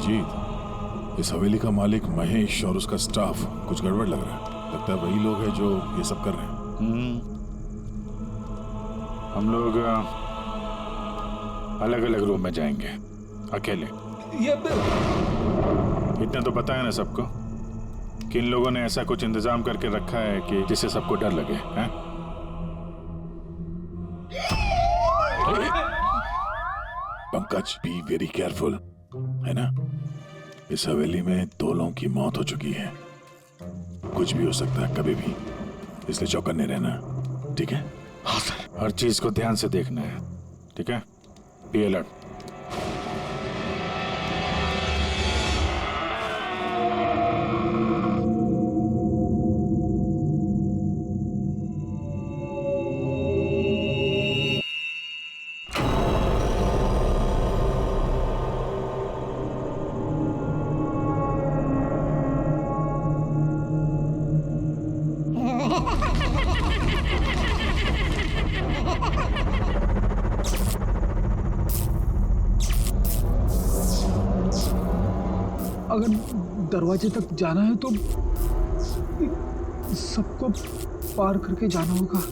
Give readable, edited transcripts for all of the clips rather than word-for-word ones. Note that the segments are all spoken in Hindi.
अभिजीत, इस हवेली का मालिक महेश और उसका स्टाफ कुछ गड़बड़ लग रहा है। लगता है वही लोग हैं जो ये सब कर रहे हैं। हम लोग अलग अलग रूम में जाएंगे, अकेले। इतना तो पता है ना सबको कि इन लोगों ने ऐसा कुछ इंतजाम करके रखा है कि जिससे सबको डर लगे, हैं? पंकज, बी वेरी केयरफुल, है ना? इस हवेली में 2 लोगों की मौत हो चुकी है। कुछ भी हो सकता है कभी भी, इसलिए चौकन्ने रहना, ठीक है? हाँ सर। हर चीज को ध्यान से देखना है, ठीक है? Be alert. अगर दरवाजे तक जाना है तो सबको पार करके जाना होगा।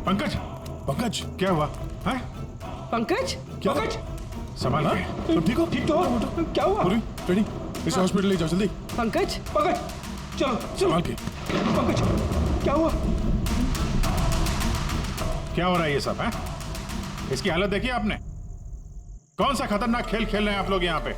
पंकज, पंकज क्या हुआ है? पंकज, क्या? पंकज, संभाल के। तुम ठीक हो? ठीक तो हो? क्या हुआ? पूरी रेडी, इसे हॉस्पिटल ले जाओ जल्दी। पंकज, पंकज, चलो चलो। संभाल के। पंकज, क्या हुआ? क्या हो रहा है ये सब है? इसकी हालत देखी आपने? कौन सा खतरनाक खेल खेल रहे हैं आप लोग यहाँ पे?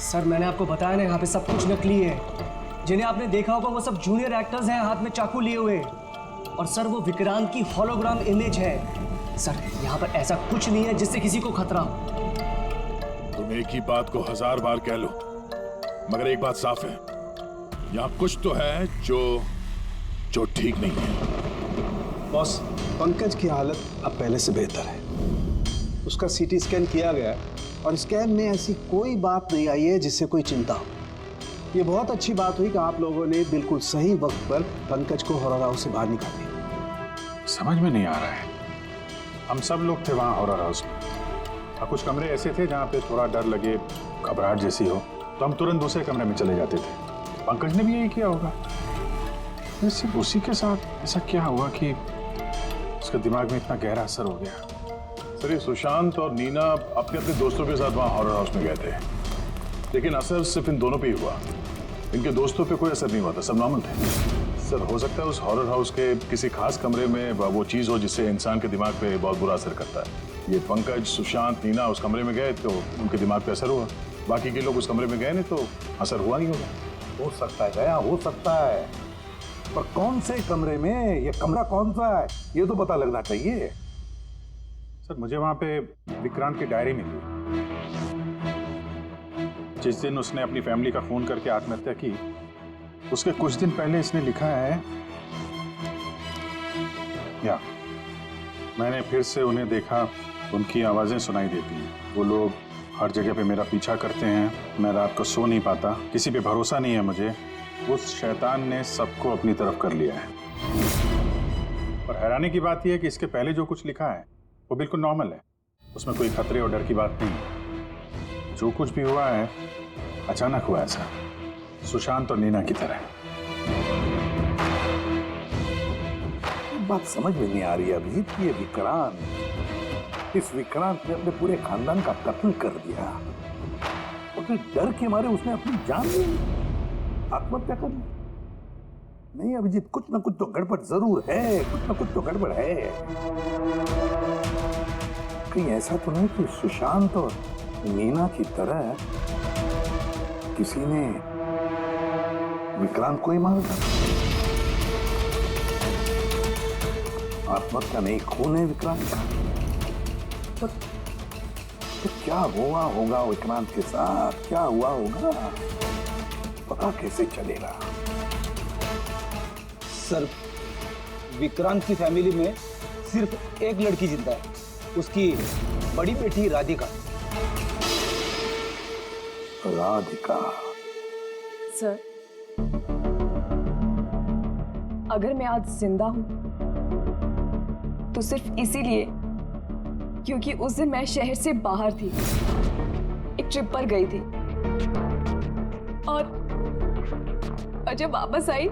सर मैंने आपको बताया ना, यहाँ पे सब कुछ नकली है। जिन्हें आपने देखा होगा वो सब जूनियर एक्टर्स हैं, हाथ में चाकू लिए हुए। और सर वो विक्रांत की होलोग्राम इमेज है। सर यहाँ पर ऐसा कुछ नहीं है जिससे किसी को खतरा हो। तुम एक ही बात को 1000 बार कह लो, मगर एक बात साफ है, यहाँ कुछ तो है जो ठीक नहीं है। बॉस, पंकज की हालत अब पहले से बेहतर है। उसका सीटी स्कैन किया गया है और स्कैन में ऐसी कोई बात नहीं आई है जिससे कोई चिंता हो। ये बहुत अच्छी बात हुई कि आप लोगों ने बिल्कुल सही वक्त पर पंकज को हॉरर हाउस से बाहर निकाल दिया। समझ में नहीं आ रहा है। हम सब लोग थे वहाँ हॉरर हाउस में, और कुछ कमरे ऐसे थे जहाँ पे थोड़ा डर लगे, घबराहट जैसी हो, तो हम तुरंत दूसरे कमरे में चले जाते थे। पंकज ने भी यही किया होगा। सिर्फ उसी के साथ ऐसा क्या हुआ कि उसके दिमाग में इतना गहरा असर हो गया? सर, ये सुशांत और नीना अपने अपने दोस्तों के साथ वहाँ हॉरर हाउस में गए थे, लेकिन असर सिर्फ इन दोनों पे ही हुआ। इनके दोस्तों पे कोई असर नहीं हुआ था, सब नॉर्मल थे। सर, हो सकता है उस हॉरर हाउस के किसी खास कमरे में वो चीज़ हो जिससे इंसान के दिमाग पे बहुत बुरा असर करता है। ये पंकज, सुशांत, नीना उस कमरे में गए तो उनके दिमाग पे असर हुआ। बाकी के लोग उस कमरे में गए नहीं तो असर हुआ नहीं होगा। हो सकता है गया, हो सकता है, पर कौन से कमरे में, ये कमरा कौन सा है, ये तो पता लगना चाहिए। सर, मुझे वहाँ पे विक्रांत की डायरी मिली। जिस दिन उसने अपनी फैमिली का खून करके आत्महत्या की, उसके कुछ दिन पहले इसने लिखा है, या मैंने फिर से उन्हें देखा, उनकी आवाजें सुनाई देती हैं। वो लोग हर जगह पे मेरा पीछा करते हैं, मैं रात को सो नहीं पाता, किसी पे भरोसा नहीं है मुझे। उस शैतान ने सबको अपनी तरफ कर लिया है। और हैरानी की बात यह है कि इसके पहले जो कुछ लिखा है वो बिल्कुल नॉर्मल है, उसमें कोई खतरे और डर की बात नहीं है। जो कुछ भी हुआ है अचानक हुआ, ऐसा सुशांत और नीना की तरह। बात समझ में नहीं आ रही अभिजीत कि ये विक्रांत, इस विक्रांत ने अपने पूरे खानदान का कत्ल कर दिया और फिर डर के मारे उसने अपनी जान ली, आत्महत्या कर ली। नहीं अभिजीत, कुछ ना कुछ तो गड़बड़ जरूर है, कुछ ना कुछ तो गड़बड़ है। कहीं ऐसा तो नहीं कि सुशांत और नीना की तरह किसी ने विक्रांत को ही मारा था? आत्महत्या नहीं, खून है विक्रांत का। तो क्या हुआ होगा विक्रांत के साथ, क्या हुआ होगा, पता कैसे चलेगा? सर, विक्रांत की फैमिली में सिर्फ एक लड़की जिंदा है, उसकी बड़ी बेटी राधिका। राधिका? सर, अगर मैं आज जिंदा हूं तो सिर्फ इसीलिए क्योंकि उस दिन मैं शहर से बाहर थी, एक ट्रिप पर गई थी, और जब वापस आई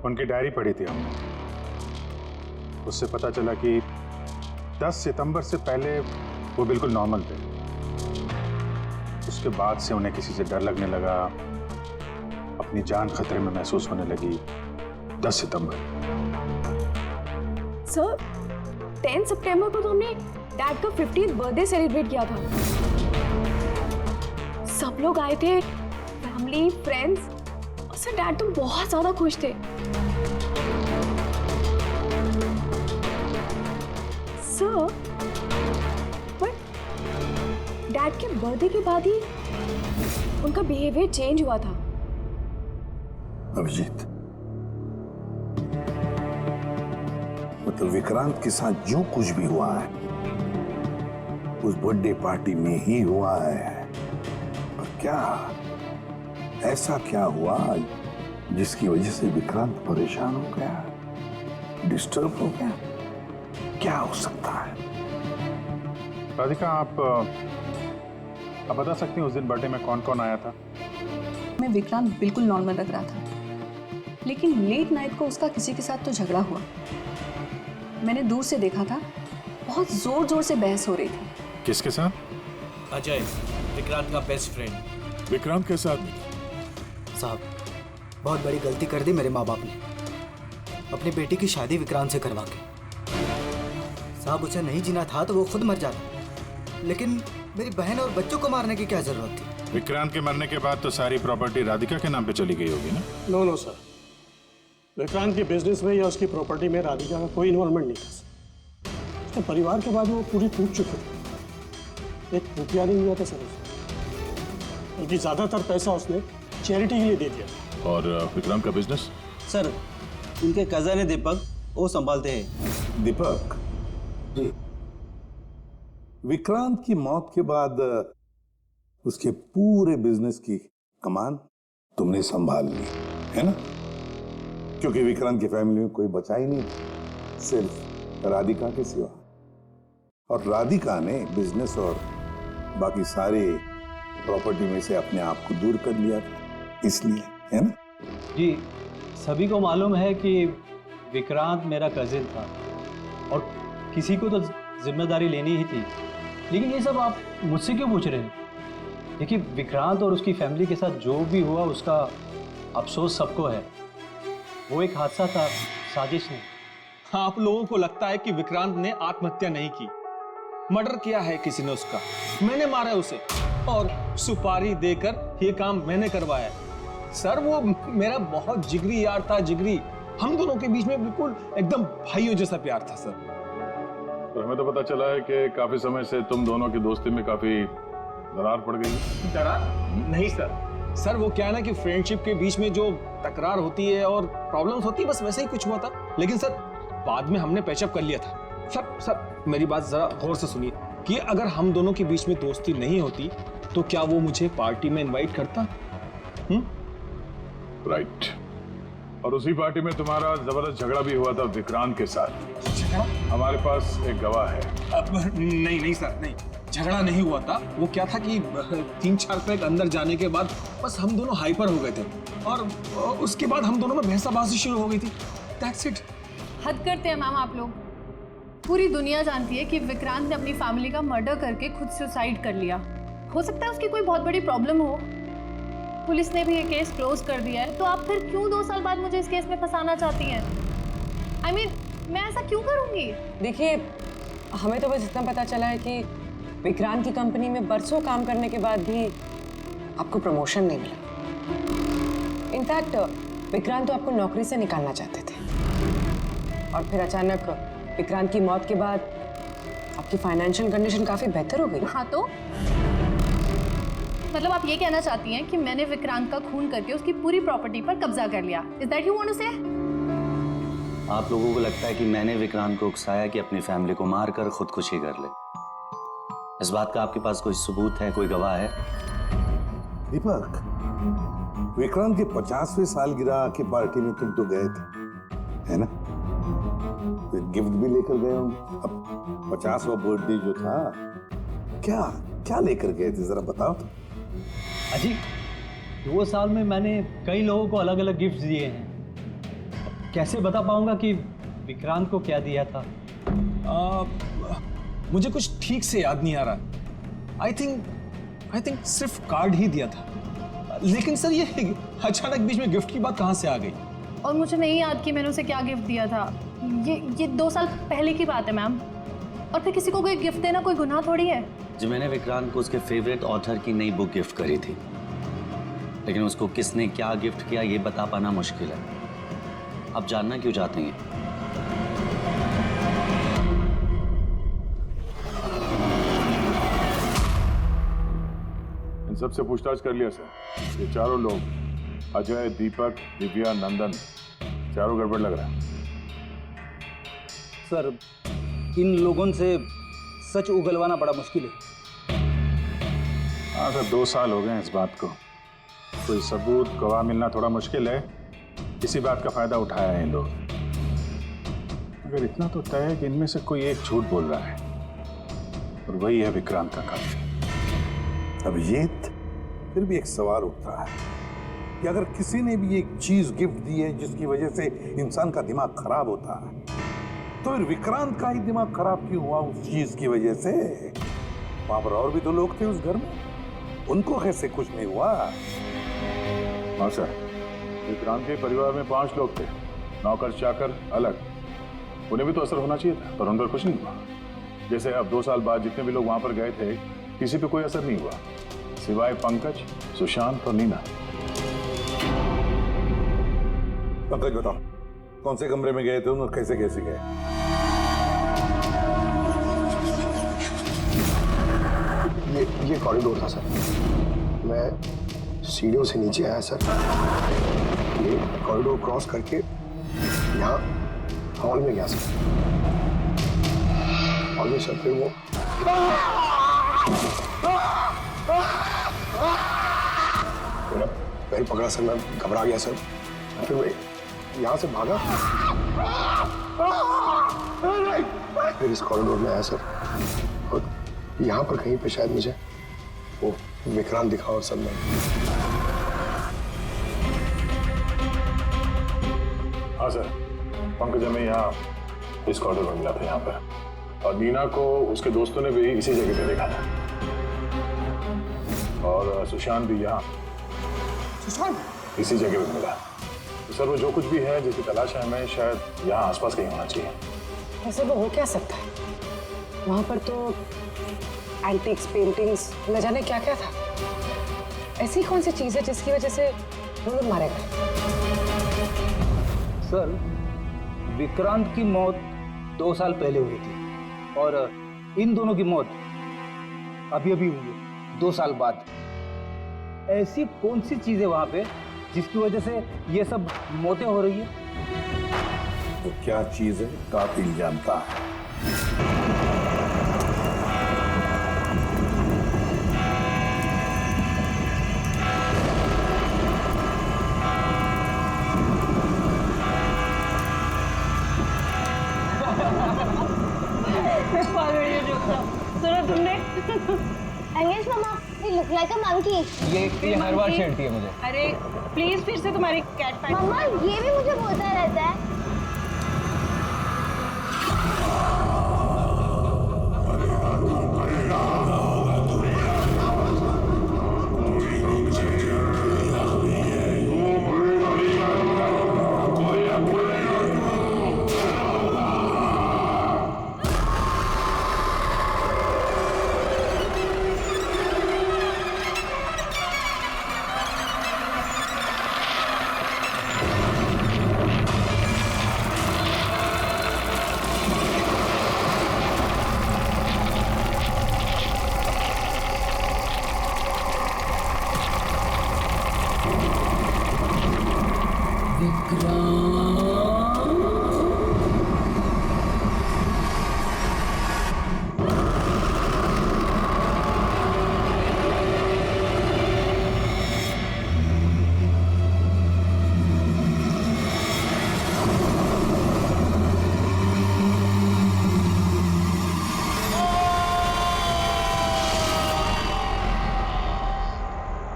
उनकी डायरी पढ़ी थी हमने, उससे पता चला कि 10 सितंबर से पहले वो बिल्कुल नॉर्मल थे। उसके बाद से उन्हें किसी से डर लगने लगा, अपनी जान खतरे में महसूस होने लगी। 10 सितंबर। सर, 10 सितंबर को तो हमने डैड का 50th बर्थडे सेलिब्रेट किया था। सब लोग आए थे, फैमिली, फ्रेंड्स, और सर डैड तो बहुत ज्यादा खुश थे। सर, पर डैड के बर्थडे के बाद ही उनका बिहेवियर चेंज हुआ था। अभिजीत, मतलब विक्रांत के साथ जो कुछ भी हुआ है उस बर्थडे पार्टी में ही हुआ है, पर क्या ऐसा क्या हुआ जिसकी वजह से विक्रांत परेशान हो गया, डिस्टर्ब हो गया? क्या हो सकता है? राधिका, आप बता सकती हैं उस दिन बर्थडे में कौन कौन आया था? में विक्रांत बिल्कुल नॉर्मल लग रहा था, लेकिन लेट नाइट को उसका किसी के साथ तो झगड़ा हुआ। मैंने दूर से देखा था, बहुत जोर जोर से बहस हो रही थी। किसके साथ? अजय, विक्रांत का बेस्ट फ्रेंड। विक्रांत कैसा आदमी? साहब, बहुत बड़ी गलती कर दी मेरे माँ बाप ने, अपनी बेटी की शादी विक्रांत से करवा के। साहब, उसे नहीं जीना था तो वो खुद मर जाता, लेकिन मेरी बहन और बच्चों को मारने की क्या जरूरत थी? विक्रांत के मरने के बाद तो सारी प्रॉपर्टी राधिका के नाम पे चली गई होगी ना? नो सर, विक्रांत के बिजनेस में या उसकी प्रॉपर्टी में राधिका का कोई इन्वॉल्वमेंट नहीं था। उसके परिवार के बाद वो पूरी टूट चुकी थी। एक रुपया नहीं हुआ था सर उसे, बल्कि ज्यादातर पैसा उसने चैरिटी के लिए दे दिया। और विक्रांत का बिजनेस? सर, उनके कजन है दीपक, वो संभालते हैं। दीपक जी, विक्रांत की मौत के बाद उसके पूरे बिजनेस की कमान तुमने संभाल ली है ना? क्योंकि विक्रांत की फैमिली में कोई बचा ही नहीं, सिर्फ राधिका के सिवा। और राधिका ने बिजनेस और बाकी सारे प्रॉपर्टी में से अपने आप को दूर कर लिया था, इसलिए, है ना? जी, सभी को मालूम है कि विक्रांत मेरा कजिन था और किसी को तो जिम्मेदारी लेनी ही थी, लेकिन ये सब आप मुझसे क्यों पूछ रहे हैं? देखिए, विक्रांत और उसकी फैमिली के साथ जो भी हुआ उसका अफसोस सबको है। वो एक हादसा था, साजिश नहीं। आप लोगों को लगता है कि विक्रांत ने आत्महत्या नहीं की, मर्डर किया है किसी ने उसका। मैंने मारा है उसे और सुपारी देकर ये काम मैंने करवाया है। सर, वो मेरा बहुत जिगरी यार था, जिगरी। हम दोनों के बीच में बिल्कुल एकदम भाइयों जैसा प्यार था सर। तो हमें तो पता चला है कि काफी समय से तुम दोनों की दोस्ती में काफी दरार पड़ गई। दरार? नहीं सर। सर, वो क्या है ना कि फ्रेंडशिप के बीच में जो तकरार होती है और प्रॉब्लम्स होती है, बस वैसे ही कुछ हुआ था। लेकिन सर, बाद में हमने पैचअप कर लिया था। सर मेरी बात जरा गौर से सुनिए कि अगर हम दोनों के बीच में दोस्ती नहीं होती तो क्या वो मुझे पार्टी में इनवाइट करता? राइट। और उसी पार्टी में तुम्हारा जबरदस्त झगड़ा भी हुआ था विक्रांत के साथ। झगड़ा? हमारे पास एक गवाह है। नहीं सर, नहीं, झगड़ा नहीं हुआ था। वो क्या था कि 3-4 पैक अंदर जाने के बाद बस हम दोनों हाइपर हो गए थे और उसके बाद हम दोनों में बहसाबाजी शुरू हो गई थी। That's it. हद करते हैं मैम आप लोग। पूरी दुनिया जानती है कि विक्रांत ने अपनी फैमिली का मर्डर करके खुद सुसाइड कर लिया। हो सकता है उसकी कोई बहुत बड़ी प्रॉब्लम हो, पुलिस ने भी ये केस क्लोज कर दिया है, तो आप फिर क्यों 2 साल बाद मुझे इस केस में फंसाना चाहती हैं? I mean, मैं ऐसा क्यों करूंगी? देखिए, हमें तो बस इतना पता चला है कि विक्रांत की कंपनी में बरसों काम करने के बाद भी आपको प्रमोशन नहीं मिला। इनफैक्ट विक्रांत तो आपको नौकरी से निकालना चाहते थे, और फिर अचानक विक्रांत की मौत के बाद आपकी फाइनेंशियल कंडीशन काफी बेहतर हो गई। हाँ, तो मतलब आप ये कहना चाहती हैं कि मैंने विक्रांत का खून करके उसकी पूरी प्रॉपर्टी पर कब्जा कर लिया? Is that you want to say? आप लोगों को लगता है कि मैंने विक्रांत को उकसाया कि अपनी फैमिली को मारकर खुदकुशी कर ले। इस बात का आपके पास कोई सबूत है, कोई गवाह है? दीपक, विक्रांत की 50वें सालगिरह की पार्टी में तुम तो गए थे, है ना? फिर गिफ्ट भी लेकर गए हो। अब 50वां बर्थडे जो था, क्या क्या लेकर गए थे, जरा बताओ तो। अजी, 2 साल में मैंने कई लोगों को अलग अलग गिफ्ट दिए हैं। कैसे बता पाऊंगा कि विक्रांत को क्या दिया था? मुझे कुछ ठीक से याद नहीं आ रहा। आई थिंक सिर्फ कार्ड ही दिया था। लेकिन सर, ये अचानक बीच में गिफ्ट की बात कहाँ से आ गई? और मुझे नहीं याद कि मैंने उसे क्या गिफ्ट दिया था। ये 2 साल पहले की बात है मैम। और फिर किसी को कोई गिफ्ट देना कोई गुनाह थोड़ी है। जी, मैंने विक्रांत को उसके फेवरेट ऑथर की नई बुक गिफ्ट करी थी, लेकिन उसको किसने क्या गिफ्ट किया ये बता पाना मुश्किल है। आप जानना क्यों चाहते हैं? इन सबसे पूछताछ कर लिया सर। ये चारों लोग, अजय, दीपक, दिव्या, नंदन, चारों गड़बड़ लग रहा है। सर, इन लोगों से सच उगलवाना बड़ा मुश्किल है। हाँ सर, 2 साल हो गए हैं इस बात को। कोई सबूत, गवाह मिलना थोड़ा मुश्किल है। इसी बात का फायदा उठाया है इन लोग। अगर इतना तो तय है कि इनमें से कोई एक झूठ बोल रहा है, और वही है विक्रांत का कातिल। अभिजीत, फिर भी एक सवाल उठता है कि अगर किसी ने भी एक चीज गिफ्ट दी है जिसकी वजह से इंसान का दिमाग खराब होता है, तो फिर विक्रांत का ही दिमाग खराब क्यों हुआ उस चीज की वजह से? वहां पर और भी तो लोग थे उस घर में, उनको कैसे कुछ नहीं हुआ? हाँ सर, विक्रांत के परिवार में 5 लोग थे, नौकर चाकर अलग। उन्हें भी तो असर होना चाहिए था, पर उन पर कुछ नहीं हुआ। जैसे अब 2 साल बाद जितने भी लोग वहां पर गए थे, किसी पे कोई असर नहीं हुआ, सिवाय पंकज, सुशांत और नीना। पंकज बताओ, कौन से कमरे में गए थे और कैसे कैसे गए? ये कॉरिडोर था सर। मैं सीढ़ियों से नीचे आया सर, ये कॉरिडोर क्रॉस करके यहाँ हॉल में गया सर। हॉल में सर फिर वो मेरा पैर पकड़ा सर, मैं घबरा गया सर। फिर मैं यहाँ से भागा, फिर इस कॉरिडोर में आया सर, और यहाँ पर कहीं पे शायद मुझे वो विक्रांत दिखा और सब में। हाँ सर, पंकज हमें यहाँ इस कॉरिडोर में मिला था यहाँ पर, और नीना को उसके दोस्तों ने भी इसी जगह पे देखा था, और सुशांत भी यहाँ इसी जगह पे मिला। तो सर वो जो कुछ भी है जिसकी तलाश है हमें, शायद यहाँ आसपास कहीं होना चाहिए। ऐसे वो हो क्या सकता है? वहां पर तो एंटीक्स, पेंटिंग्स, न जाने क्या क्या था। ऐसी कौन सी चीज है जिसकी वजह से वो लोग मारे गए? सर, विक्रांत की मौत 2 साल पहले हुई थी और इन दोनों की मौत अभी अभी हुई है 2 साल बाद। ऐसी कौन सी चीज है वहां पे जिसकी वजह से ये सब मौतें हो रही है? तो क्या चीज है कातिल जानता है। सुनो तुमने? अंगेज मामा, ये लुक लाइक अ मंकी। ये हर बार छेड़ती है मुझे। अरे प्लीज फिर से तुम्हारी कैट पैट। मामा ये भी मुझे बोलता रहता है।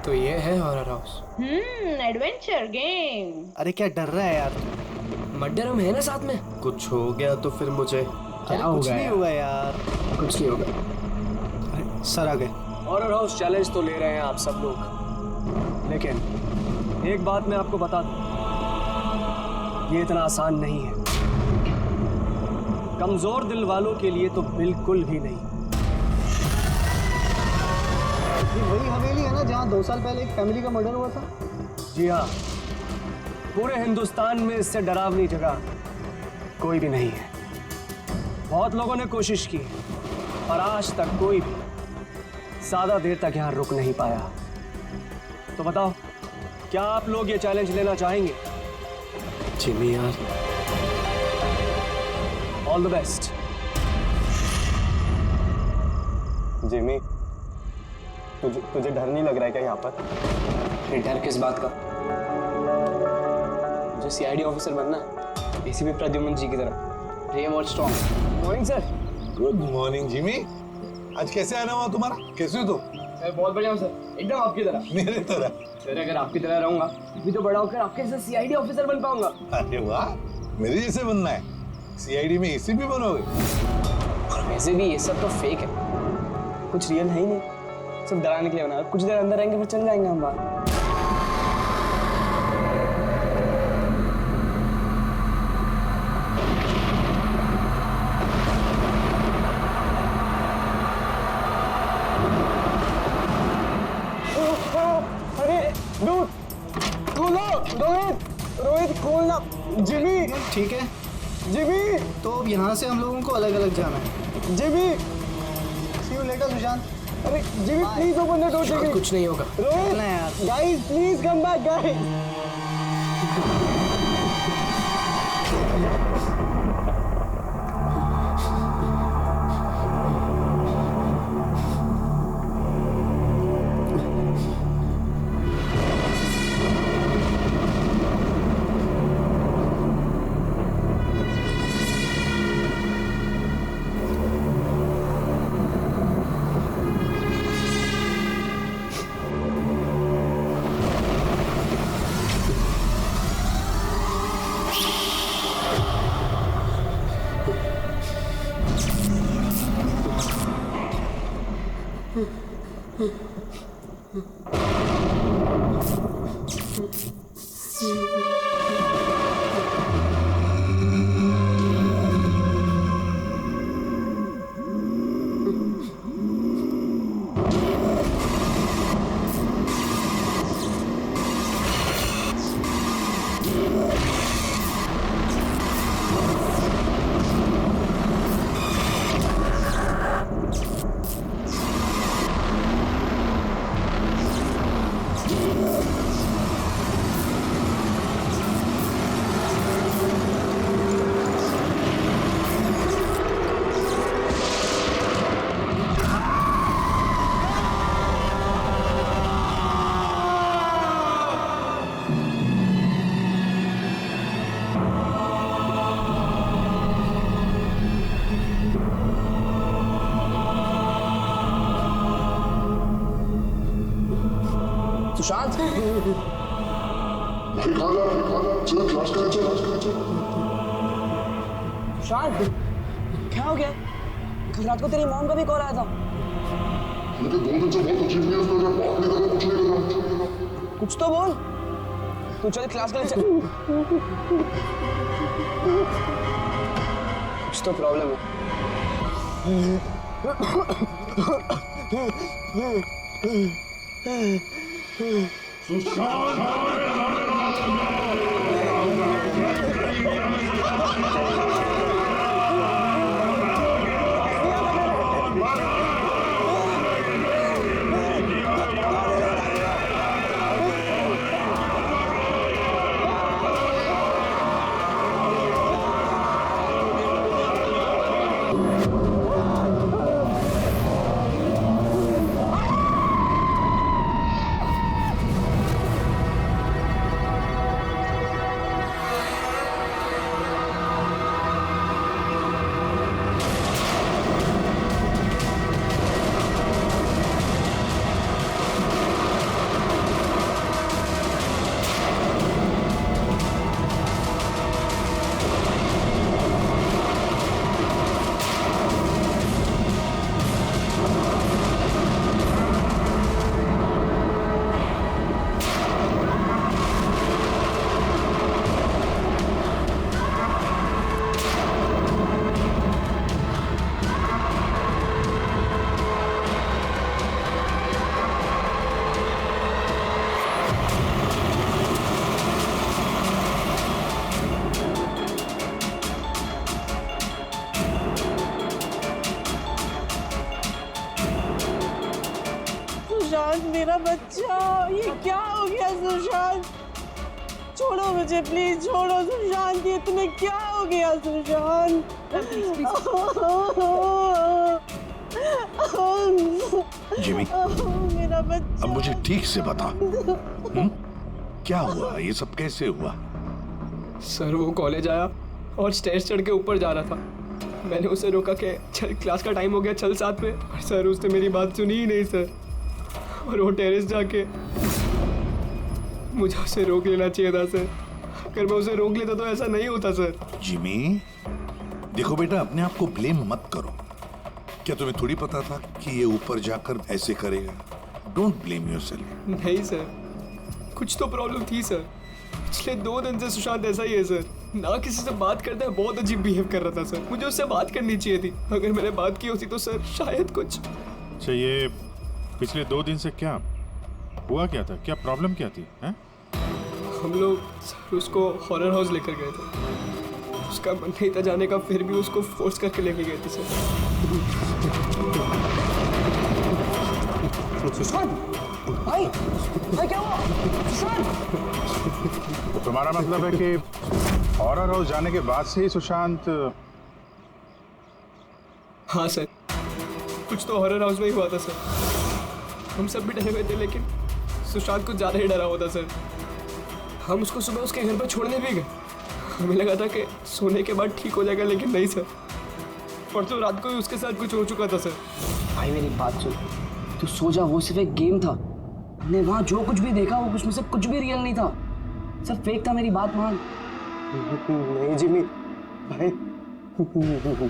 तो ये है हॉरर हाउस। Adventure game. अरे क्या डर रहा है यार? मर्डर हम है ना साथ में। कुछ हो गया तो फिर मुझे क्या हो कुछ गया नहीं यार? होगा यार, कुछ नहीं होगा। अरे सर आ गए। हॉरर हाउस चैलेंज तो ले रहे हैं आप सब लोग, लेकिन एक बात मैं आपको बता दूं, ये इतना आसान नहीं है। कमजोर दिल वालों के लिए तो बिल्कुल भी नहीं। ये वही हवेली है ना जहाँ 2 साल पहले एक फैमिली का मर्डर हुआ था? जी हाँ, पूरे हिंदुस्तान में इससे डरावनी जगह कोई भी नहीं है। बहुत लोगों ने कोशिश की और आज तक कोई भी ज्यादा देर तक यहाँ रुक नहीं पाया। तो बताओ, क्या आप लोग ये चैलेंज लेना चाहेंगे? जिमी यार, ऑल द बेस्ट। जिमी, तुझे डर नहीं लग रहा है क्या यहाँ पर? डर किस बात का? मुझे सीआईडी ऑफिसर बनना है, एसीपी प्रद्युमन जी की तरह। रेम और strong. Morning sir. Good morning Jimmy. आज कैसे आना हुआ तुम्हारा? कैसे हो तुम? मैं बहुत बढ़िया हूँ सर, एकदम आपकी तरह। मेरे तरह? सर अगर आपकी तरह रहूंगा भी तो बड़ा होकर आपके जैसे सीआईडी ऑफिसर बन पाऊंगा। अरे वाह, मेरे जैसे बनना है? सीआईडी में एसीपी बनोगे? वैसे भी ये सब तो फेक है, कुछ रियल है ही नहीं, सब डराने के लिए बना। कुछ देर अंदर रहेंगे फिर चल जाएंगे हम बाहर। रोहित खोलना। जिमी ठीक है, जिमी तो अब यहाँ से हम लोगों को अलग अलग जाना है। Jimmy see you later Sushant. अरे Jimmy please open the door. Jimmy कुछ नहीं होगा। Rohit guys please come back guys. Sushant शांत क्या हो गया? कल रात को तेरी मॉम का भी कॉल आया था। मुझे 2 दिन से बहुत अजीब न्यूज़ मिल रहा है, बात नहीं कर रहा, कुछ नहीं कर रहा। कुछ तो बोल। तू चल क्लास के लिए चल। कुछ तो प्रॉब्लम है। सुशांत मेरा बच्चा, ये क्या हो गया सुशांत? छोड़ो मुझे प्लीज, छोड़ो सुशांत, ये तुम्हें क्या हो गया सुशांत? जिमी, मेरा बच्चा। अब मुझे ठीक से बता, क्या हुआ? ये सब कैसे हुआ? सर वो कॉलेज आया और स्टेज चढ़ के ऊपर जा रहा था। मैंने उसे रोका कि चल क्लास का टाइम हो गया, चल साथ में। पर सर उसने मेरी बात सुनी ही नहीं सर। और वो टेरेस जाके मुझे उसे रोक लेना चाहिए था सर। अगर मैं उसे रोक लेता तो ऐसा नहीं होता सर। जिमी, देखो बेटा, अपने आप को ब्लेम मत करो। क्या तुम्हें थोड़ी पता था कि ये ऊपर जाकर ऐसे करेगा? Don't blame yourself. नहीं सर, कुछ तो प्रॉब्लम थी सर। पिछले 2 दिन से सुशांत ऐसा ही है सर। ना किसी से बात करता है, बहुत अजीब बिहेव कर रहा था सर। मुझे उससे बात करनी चाहिए थी। अगर मैंने बात की होती तो सर शायद कुछ। अच्छा, ये पिछले 2 दिन से क्या? हुआ क्या था? क्या प्रॉब्लम क्या थी? हैं? हम लोग सर उसको हॉरर हाउस लेकर गए थे। उसका मन नहीं था जाने का, फिर भी उसको फोर्स करके लेके गए थे सर। सुशांत, भाई भाई क्या हुआ? सुशांत! तो तुम्हारा मतलब है कि हॉरर हाउस जाने के बाद से ही सुशांत? हाँ सर, कुछ तो हॉरर हाउस में ही हुआ था सर। हम सब भी डरे हुए थे, लेकिन सुशांत कुछ ज़्यादा ही डरा हुआ था सर। हम उसको सुबह उसके घर पर छोड़ने भी गए। हमें लगा था कि सोने के बाद ठीक हो जाएगा, लेकिन नहीं सर, परसों रात को ही उसके साथ कुछ हो चुका था सर। भाई मेरी बात सुन, तू सो जा, वो सिर्फ एक गेम था। हमने वहाँ जो कुछ भी देखा वो उसमें से कुछ भी रियल नहीं था, सब फेक था। मेरी बात मान। नहीं जिमी भाई,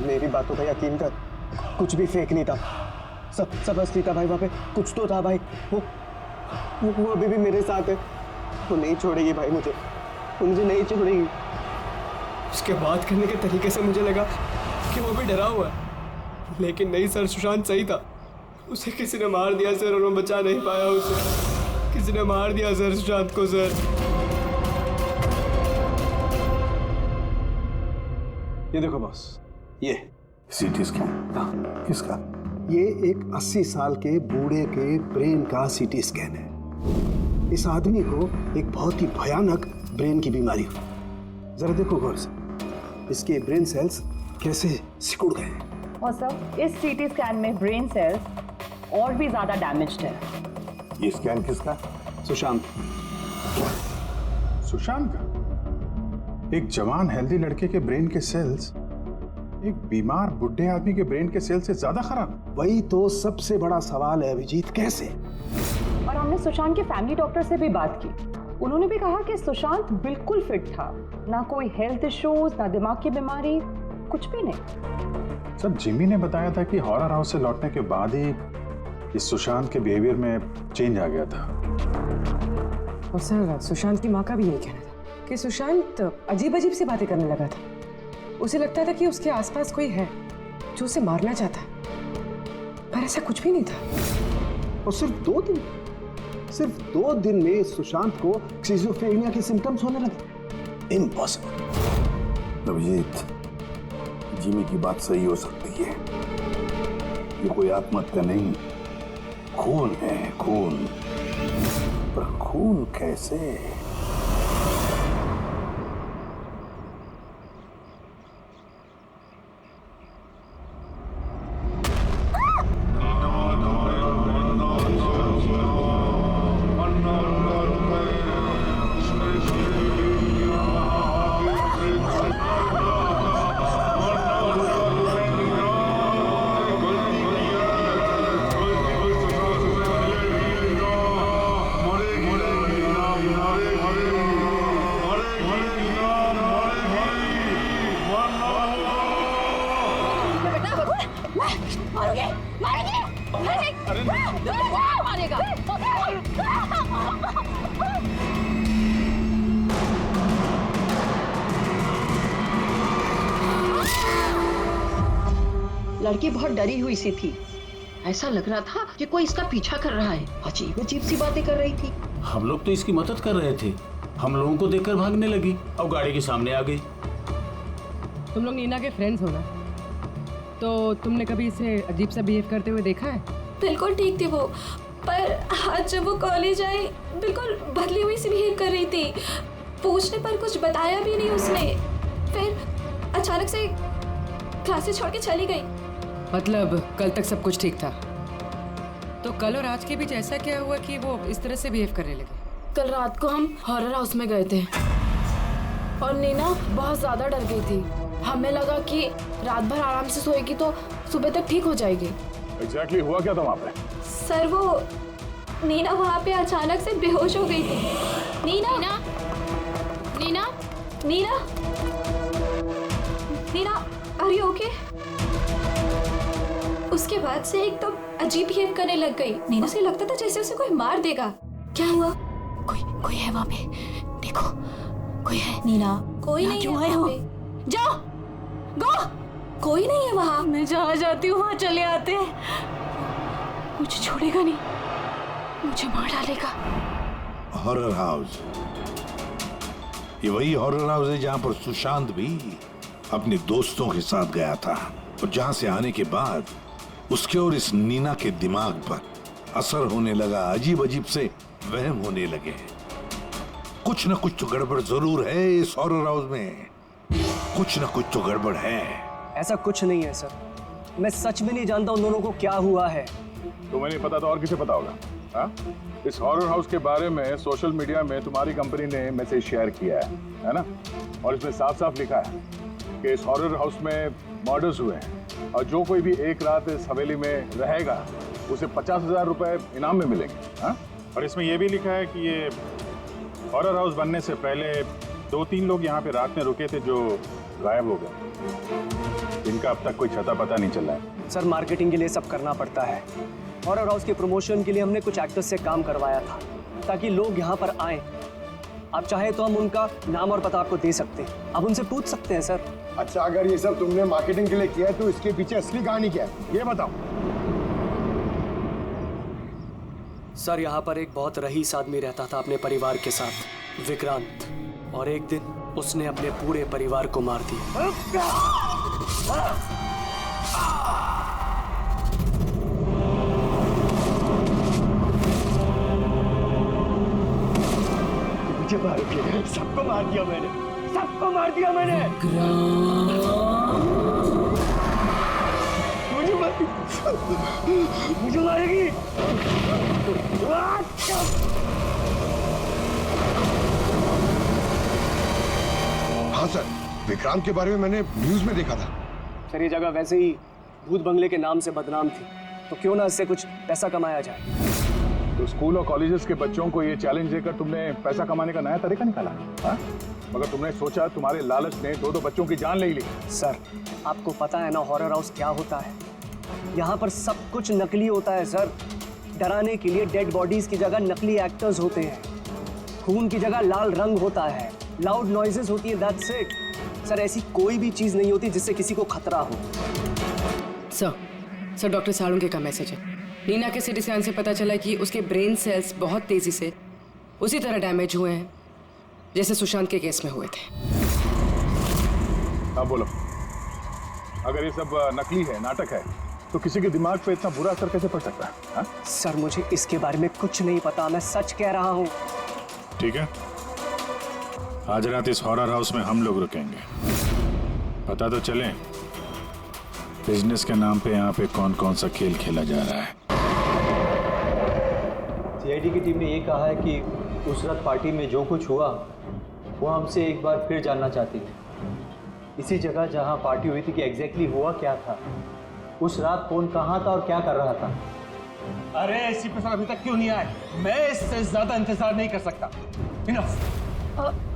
मेरी बातों का यकीन कर, कुछ भी फेक नहीं था, सब असली था भाई। वहाँ पे कुछ तो था भाई। वो अभी भी मेरे साथ है। वो नहीं छोड़ेगी भाई मुझे, वो मुझे नहीं छोड़ेगी। उसके बात करने के तरीके से मुझे लगा कि वो भी डरा हुआ है, लेकिन नहीं सर, सुशांत सही था। उसे किसी ने मार दिया सर, और वो बचा नहीं पाया उसे। किसी ने मार दिया सर सुशांत को सर। ये देखो बॉस, ये सीटी स्कैन किसका? ये एक 80 साल के बूढ़े के ब्रेन का सीटी स्कैन है। इस आदमी को एक बहुत ही भयानक ब्रेन की बीमारी हुई। जरा देखो गौर से, इसके ब्रेन सेल्स कैसे सिकुड़ गए हैं। और सर, इस सीटी स्कैन में ब्रेन सेल्स और भी ज्यादा डैमेज्ड है। ये स्कैन किसका? सुशांत। सुशांत का? एक जवान हेल्दी लड़के के ब्रेन के सेल्स एक बीमार बुढ़े आदमी के ब्रेन के सेल से ज्यादा खराब? वही तो सबसे बड़ा सवाल है अभिजीत, कैसे? और हमने सुशांत के फैमिली डॉक्टर से भी बात की। उन्होंने भी कहा कि सुशांत बिल्कुल फिट था, ना कोई हेल्थ इश्यूज, ना दिमाग की बीमारी, कुछ भी नहीं। सर, जिमी ने बताया था कि हॉरर हाउस से लौटने के बाद ही इस सुशांत के बिहेवियर में चेंज आ गया था। और सर, सुशांत की माँ का भी यही कहना था कि सुशांत अजीब अजीब सी बातें करने लगा था। उसे लगता था कि उसके आसपास कोई है जो उसे मारना चाहता है, पर ऐसा कुछ भी नहीं था। और सिर्फ 2 दिन में सुशांत को स्किज़ोफ्रेनिया के सिम्टम्स होने लगे। इम्पॉसिबल। अभिजीत, जिमी की बात सही हो सकती है। ये कोई आत्महत्या नहीं, खून है, खून। पर खून कैसे? लड़की बहुत डरी हुई सी थी। ऐसा लग रहा था कि कोई इसका पीछा कर रहा है। अजीब अजीब सी बातें कर रही थी। हम लोग तो इसकी मदद कर रहे थे, हम लोगों को देखकर भागने लगी और गाड़ी के सामने आ गई। तुम लोग नीना के फ्रेंड्स हो ना, तो तुमने कभी इसे अजीब सा बिहेव करते हुए देखा है? बिल्कुल ठीक थी वो, पर आज जब वो कॉलेज आई बिल्कुल बदली हुई सी बिहेव कर रही थी। पूछने पर कुछ बताया भी नहीं उसने, फिर अचानक से क्लासेस छोड़ के चली गई। मतलब कल तक सब कुछ ठीक था, तो कल और आज के बीच ऐसा क्या हुआ कि वो इस तरह से बिहेव करने लगे? कल रात को हम हॉरर हाउस में गए थे और नीना बहुत ज़्यादा डर गई थी। हमें लगा कि रात भर आराम से सोएगी तो सुबह तक ठीक हो जाएगी। एग्जैक्टली हुआ क्या था वहाँ पे? सर, वो नीना वहाँ पे अचानक से बेहोश हो गई थी। Nina Nina Nina Nina Nina, are you okay? उसके बाद से एकदम अजीब बिहेव करने लग गई। नीना से लगता था जैसे उसे कोई मार देगा। क्या हुआ? कोई है वहाँ पे, देखो कोई है। नीना, कोई नहीं है वहाँ पे। जाओ, गो, कोई नहीं है वहाँ। मैं जहाँ जाती हूँ वहाँ चले आते हैं, मुझे छोड़ेगा नहीं। मुझे मार डालेगा। हॉरर हाउस, ये वही हॉरर हाउस है जहां पर सुशांत भी अपने दोस्तों के साथ गया था और जहां से आने के बाद उसके और इस नीना के दिमाग पर असर होने लगा, अजीब अजीब से वहम होने लगे। कुछ न कुछ तो गड़बड़ जरूर है इस हॉरर हाउस में, कुछ न कुछ तो गड़बड़ है। ऐसा कुछ नहीं है सर, मैं सच में नहीं जानता उन दोनों को क्या हुआ है। तुम्हें नहीं पता तो और किसे पता होगा? हाँ? इस हॉरर हाउस के बारे में सोशल मीडिया में तुम्हारी कंपनी ने मैसेज शेयर किया है ना? और इसमें साफ साफ लिखा है कि इस हॉरर हाउस में मर्डर्स हुए हैं और जो कोई भी एक रात इस हवेली में रहेगा उसे 50,000 रुपए इनाम में मिलेंगे। हाँ? और इसमें यह भी लिखा है कि ये हॉरर हाउस बनने से पहले 2-3 लोग यहाँ पे रात में रुके थे जो गायब हो गए। इनका अब तक कोई छता पता नहीं चला है। सर मार्केटिंग के लिए सब करना पड़ता है। हॉरर हाउस के प्रमोशन के लिए हमने कुछ एक्टर्स से काम करवाया था ताकि लोग यहाँ पर आए। आप चाहे तो हम उनका नाम और पता आपको दे सकते हैं, आप उनसे पूछ सकते हैं सर। अच्छा, अगर ये सब तुमने मार्केटिंग के लिए किया है तो इसके पीछे असली कहानी क्या है ये बताओ। सर यहाँ पर एक बहुत रईस आदमी रहता था अपने परिवार के साथ, विक्रांत, और एक दिन उसने अपने पूरे परिवार को मार दिया। मुझे मार दिया, सबको मार दिया मैंने, सबको मार दिया मैंने। मुझे मारेगी। हाँ सर, विक्रांत के बारे में मैंने न्यूज में देखा था। सर ये जगह वैसे ही भूत बंगले के नाम से बदनाम थी, तो क्यों ना इससे कुछ पैसा कमाया जाए। तो स्कूल और कॉलेजेस के बच्चों को ये चैलेंज देकर तुमने पैसा कमाने का नया तरीका निकाला। हाँ? मगर तुमने सोचा तुम्हारे लालच ने 2 बच्चों की जान ले ली। सर आपको पता है ना हॉरर हाउस क्या होता है? यहाँ पर सब कुछ नकली होता है सर। डराने के लिए डेड बॉडीज की जगह नकली एक्टर्स होते हैं, खून की जगह लाल रंग होता है, लाउड नॉइजेस होती है, दैट्स इट। सर ऐसी कोई भी चीज नहीं होती जिससे किसी को खतरा हो। सर डॉक्टर सालुंके का मैसेज है। नीना के सीटी स्कैन से पता चला कि उसके ब्रेन सेल्स बहुत तेजी से उसी तरह डैमेज हुए हैं जैसे सुशांत के केस में हुए थे। अब बोलो, अगर ये सब नकली है, नाटक है, तो किसी के दिमाग पे इतना बुरा असर कैसे पड़ सकता है? हा? सर मुझे इसके बारे में कुछ नहीं पता, मैं सच कह रहा हूँ। ठीक है, आज रात इस हॉरर हाउस में हम लोग रुकेंगे। पता तो चले बिजनेस के नाम पे यहाँ पे कौन कौन सा खेल खेला जा रहा है। सीआईडी की टीम ने ये कहा है कि उस रात पार्टी में जो कुछ हुआ वो हमसे एक बार फिर जानना चाहती है। इसी जगह जहाँ पार्टी हुई थी कि एग्जैक्टली हुआ क्या था, उस रात कौन कहाँ था और क्या कर रहा था। अरे एसीपी सर अभी तक क्यों नहीं आए? मैं इससे ज्यादा इंतजार नहीं कर सकता।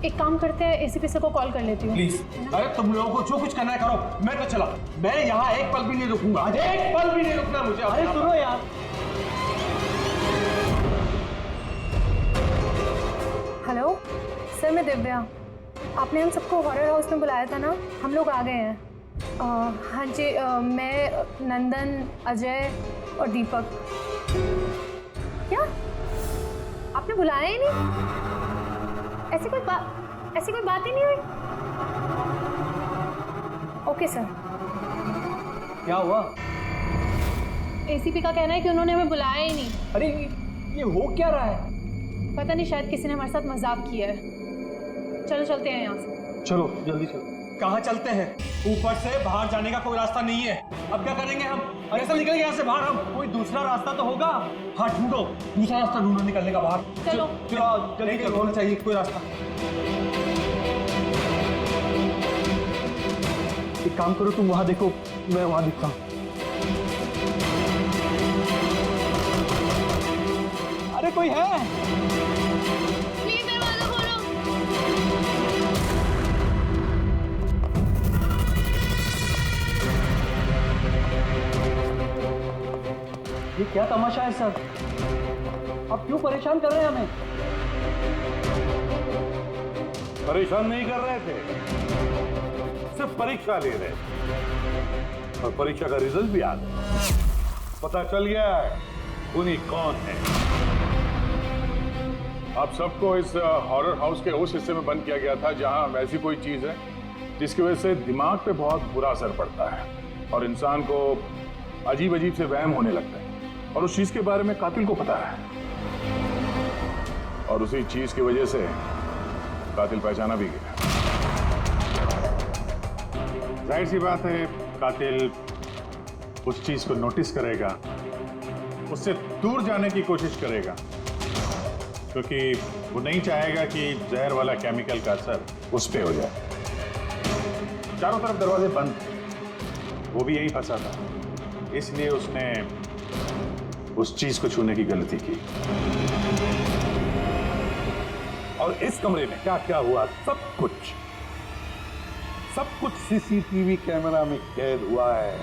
एक काम करते हैं, एसीपी सर को कॉल कर लेती हूँ। प्लीज। अरे तुम लोगों को जो कुछ करना है करो, मैं तो चला। मैं यहाँ एक पल भी नहीं रुकूंगा, आज एक पल भी नहीं रुकना मुझे। अरे सुनो यार। हेलो सर, मैं दिव्या। आपने हम सबको हॉरर हाउस में बुलाया था ना, हम लोग आ गए हैं। हाँ जी, मैं, नंदन, अजय और दीपक। क्या आपने बुलाया ही नहीं? ऐसी कोई बात ही नहीं हुई? Okay sir. क्या हुआ? एसीपी का कहना है कि उन्होंने हमें बुलाया ही नहीं। अरे ये हो क्या रहा है? पता नहीं, शायद किसी ने हमारे साथ मजाक किया है। चलो चलते हैं यहाँ से। चलो जल्दी चलो। कहाँ चलते हैं? ऊपर से बाहर जाने का कोई रास्ता नहीं है। अब क्या करेंगे हम? कैसे निकलेंगे यहाँ से बाहर हम? कोई दूसरा रास्ता तो होगा। हाँ ढूंढो, दूसरा रास्ता ढूंढो निकलने का बाहर। चलो चलो जल्दी चलो, होना चाहिए कोई रास्ता। एक काम करो, तुम वहां देखो, मैं वहां दिखता हूँ। अरे कोई है? प्लीज दरवाजा खोलो। ये क्या तमाशा है सर? आप क्यों परेशान कर रहे हैं हमें? परेशान नहीं कर रहे थे, सिर्फ परीक्षा ले रहे थे। और परीक्षा का रिजल्ट भी आ गया, पता चल गया है उन्हीं कौन है। आप सबको इस हॉरर हाउस के उस हिस्से में बंद किया गया था जहां वैसी कोई चीज है जिसकी वजह से दिमाग पे बहुत बुरा असर पड़ता है और इंसान को अजीब अजीब से वहम होने लगता है और उस चीज के बारे में कातिल को पता है और उसी चीज की वजह से कातिल पहचाना भी गया। जाहिर सी बात है कातिल उस चीज को नोटिस करेगा, उससे दूर जाने की कोशिश करेगा क्योंकि वो नहीं चाहेगा कि जहर वाला केमिकल का असर उस पे हो जाए। चारों तरफ दरवाजे बंद थे, वो भी यही फंसा था, इसलिए उसने उस चीज को छूने की गलती की। और इस कमरे में क्या क्या हुआ सब कुछ सीसीटीवी कैमरा में कैद हुआ है।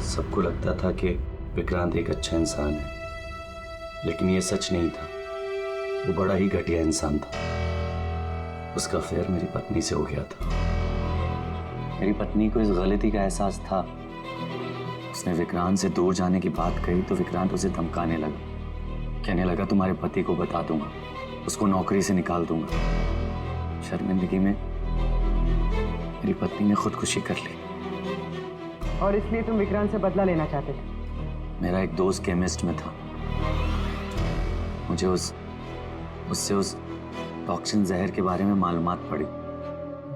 सबको लगता था कि विक्रांत एक अच्छा इंसान है, लेकिन ये सच नहीं था। वो बड़ा ही घटिया इंसान था। उसका अफेयर मेरी पत्नी से हो गया था। मेरी पत्नी को इस गलती का एहसास था। उसने विक्रांत से दूर जाने की बात कही तो विक्रांत उसे धमकाने लगा, कहने लगा तुम्हारे पति को बता दूंगा, उसको नौकरी से निकाल दूंगा। शर्मिंदगी में मेरी पत्नी ने खुदकुशी कर ली। और इसलिए तुम विक्रांत से बदला लेना चाहते थे? मेरा एक दोस्त केमिस्ट में था। मुझे उससे उस टॉक्सिन जहर के बारे में मालूमात पड़ी।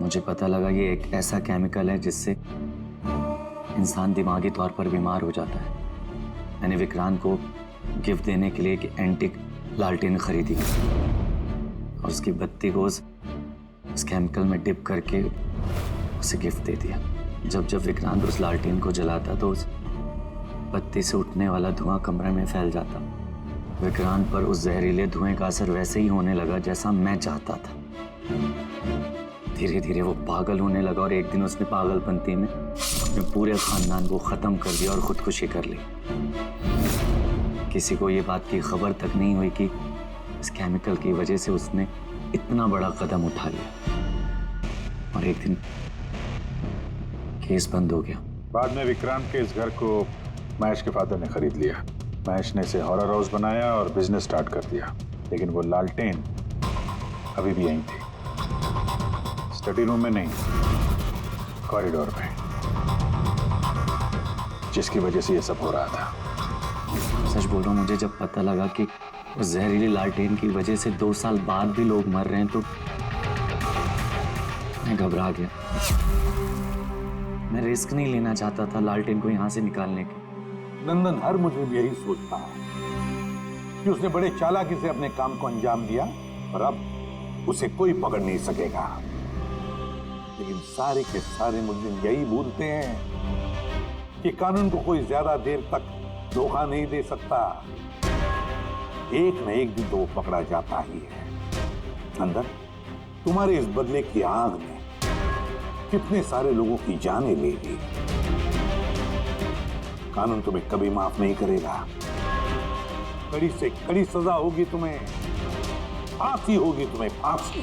मुझे पता लगा ये एक ऐसा केमिकल है जिससे इंसान दिमागी तौर पर बीमार हो जाता है। मैंने विक्रांत को गिफ्ट देने के लिए एक एंटीक लालटेन खरीदी और उसकी बत्ती को उस केमिकल में डिप करके उसे गिफ्ट दे दिया। जब जब विक्रांत उस लालटेन को जलाता तो उस बत्ती से उठने वाला धुआं कमरे में फैल जाता। विक्रांत पर उस जहरीले धुएं का असर वैसे ही होने लगा जैसा मैं चाहता था। धीरे धीरे वो पागल होने लगा और एक दिन उसने पागलपंती में अपने पूरे खानदान को खत्म कर दिया और खुदकुशी कर ली। किसी को ये बात की खबर तक नहीं हुई कि इस केमिकल की वजह से उसने इतना बड़ा कदम उठा लिया। और एक दिन केस बंद हो गया। बाद में विक्रांत के इस घर को महेश के फादर ने खरीद लिया। महेश ने इसे हॉरर हाउस बनाया और बिजनेस स्टार्ट कर दिया, लेकिन वो लालटेन अभी भी यहीं थी। स्टडी रूम में नहीं, कॉरिडोर में, जिसकी वजह से ये सब हो रहा था। सच बोल रहा हूँ, मुझे जब पता लगा कि उस जहरीली लालटेन की वजह से 2 साल बाद भी लोग मर रहे हैं तो मैं घबरा गया। मैं रिस्क नहीं लेना चाहता था लालटेन को यहाँ से निकालने की। नंदन हर मुझे भी यही सोचता है कि उसने बड़े चालाकी से अपने काम को अंजाम दिया और अब उसे कोई पकड़ नहीं सकेगा। लेकिन सारे के सारे मुजरिम यही भूलते हैं कि कानून को कोई ज्यादा देर तक धोखा नहीं दे सकता। एक न एक दिन तो वो पकड़ा जाता ही है। नंदन, तुम्हारे इस बदले की आग में कितने सारे लोगों की जानें ले ली। कानून तुम्हें कभी माफ नहीं करेगा। कड़ी से कड़ी सजा होगी तुम्हें, फांसी होगी तुम्हें, फांसी।